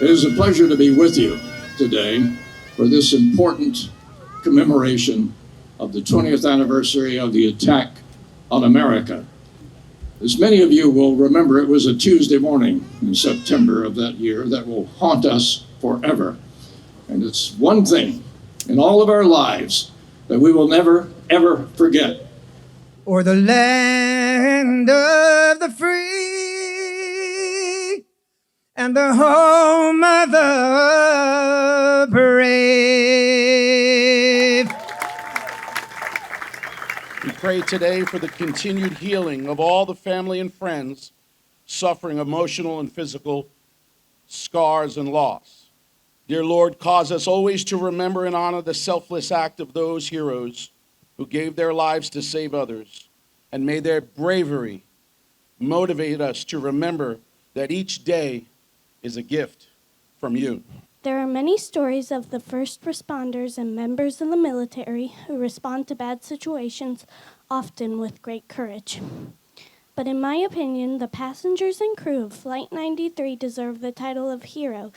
It is a pleasure to be with you today for this important commemoration of the 20th anniversary of the attack on America. As many of you will remember, it was a Tuesday morning in September of that year that will haunt us forever. And it's one thing in all of our lives that we will never, ever forget. Or the land of the free and the home of the brave. We pray today for the continued healing of all the family and friends suffering emotional and physical scars and loss. Dear Lord, cause us always to remember and honor the selfless act of those heroes who gave their lives to save others, and may their bravery motivate us to remember that each day is a gift from you. There are many stories of the first responders and members of the military who respond to bad situations, often with great courage. But in my opinion, the passengers and crew of Flight 93 deserve the title of hero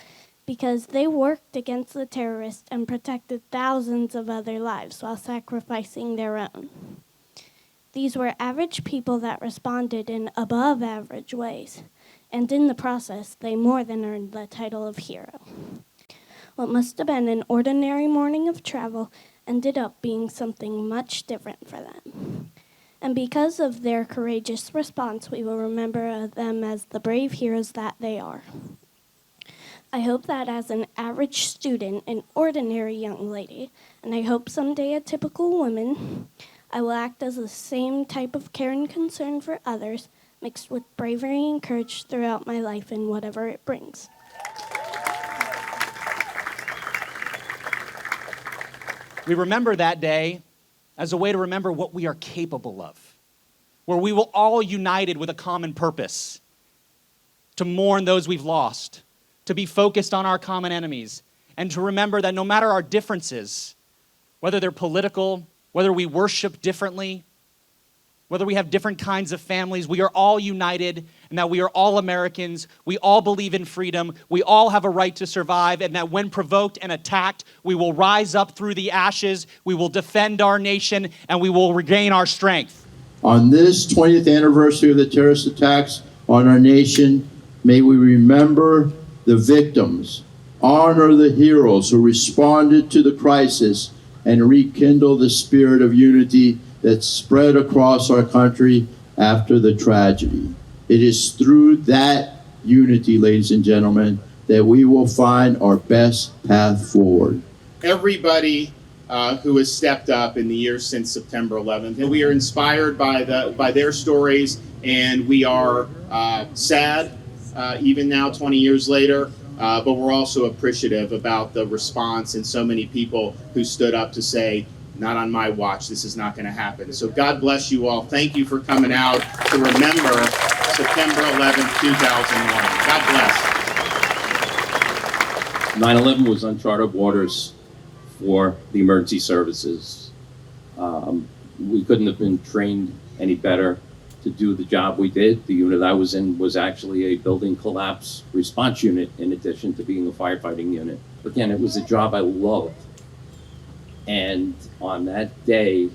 because they worked against the terrorists and protected thousands of other lives while sacrificing their own. These were average people that responded in above-average ways, and in the process, they more than earned the title of hero. What must have been an ordinary morning of travel ended up being something much different for them. And because of their courageous response, we will remember them as the brave heroes that they are. I hope that as an average student, an ordinary young lady, and I hope someday a typical woman, I will act as the same type of care and concern for others, mixed with bravery and courage throughout my life and whatever it brings. We remember that day as a way to remember what we are capable of, where we will all united with a common purpose, to mourn those we've lost, to be focused on our common enemies, and to remember that no matter our differences, whether they're political, whether we worship differently, whether we have different kinds of families, we are all united, and that we are all Americans. We all believe in freedom. We all have a right to survive, and that when provoked and attacked, we will rise up through the ashes, we will defend our nation, and we will regain our strength. On this 20th anniversary of the terrorist attacks on our nation, may we remember the victims, honor the heroes who responded to the crisis, and rekindle the spirit of unity that spread across our country after the tragedy. It is through that unity, ladies and gentlemen, that we will find our best path forward. Everybody who has stepped up in the years since September 11th, and we are inspired by their stories, and we are sad even now 20 years later, but we're also appreciative about the response and so many people who stood up to say, not on my watch, this is not going to happen. So God bless you all. Thank you for coming out to remember September 11th, 2001. God bless. 9/11 was uncharted waters for the emergency services. We couldn't have been trained any better to do the job we did. The unit I was in was actually a building collapse response unit in addition to being a firefighting unit. Again, it was a job I loved. And on that day,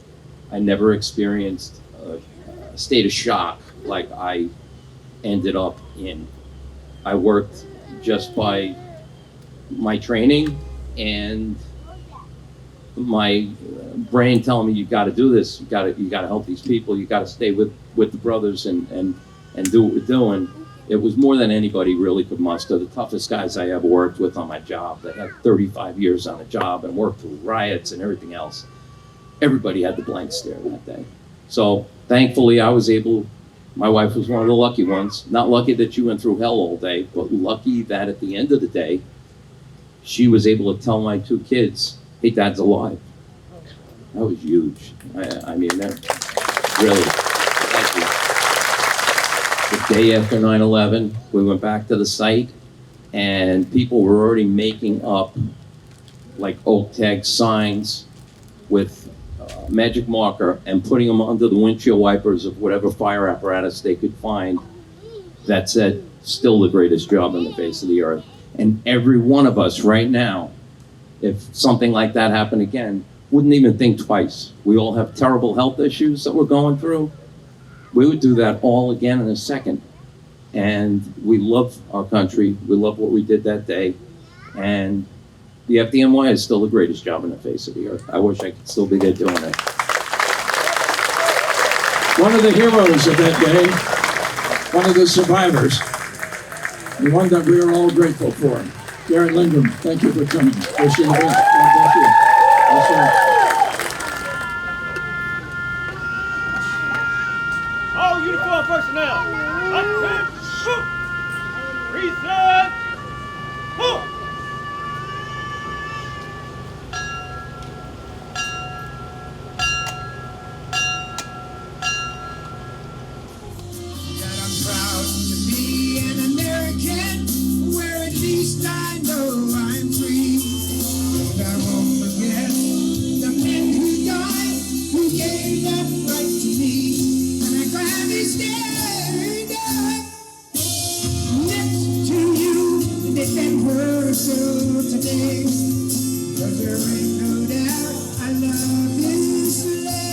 I never experienced a state of shock like I ended up in. I worked just by my training and my brain telling me, you got to do this, you got to help these people, you got to stay with the brothers and do what we're doing. It was more than anybody really could muster. The toughest guys I ever worked with on my job, that had 35 years on a job and worked through riots and everything else. Everybody had the blank stare that day. So thankfully I was able, my wife was one of the lucky ones. Not lucky that she went through hell all day, but lucky that at the end of the day, she was able to tell my two kids, hey, Dad's alive. That was huge. I mean, that really, thank you. The day after 9/11, we went back to the site and people were already making up like oak tag signs with magic marker and putting them under the windshield wipers of whatever fire apparatus they could find that said, still the greatest job on the face of the earth. And every one of us right now, if something like that happened again, wouldn't even think twice. We all have terrible health issues that we're going through. We would do that all again in a second. And we love our country. We love what we did that day. And the FDNY is still the greatest job on the face of the earth. I wish I could still be there doing it. One of the heroes of that day, one of the survivors, and one that we are all grateful for. Garrett Lindgren, thank you for coming. Wish you the best. God bless you. Yes, sir. All uniform personnel, attention! Reset! That I'm proud to be an American, where at least I know I'm free. And I won't forget the men who died, who gave that right to me. And I gladly stand up next to you and defend her so today. 'Cause there ain't no doubt I love this land.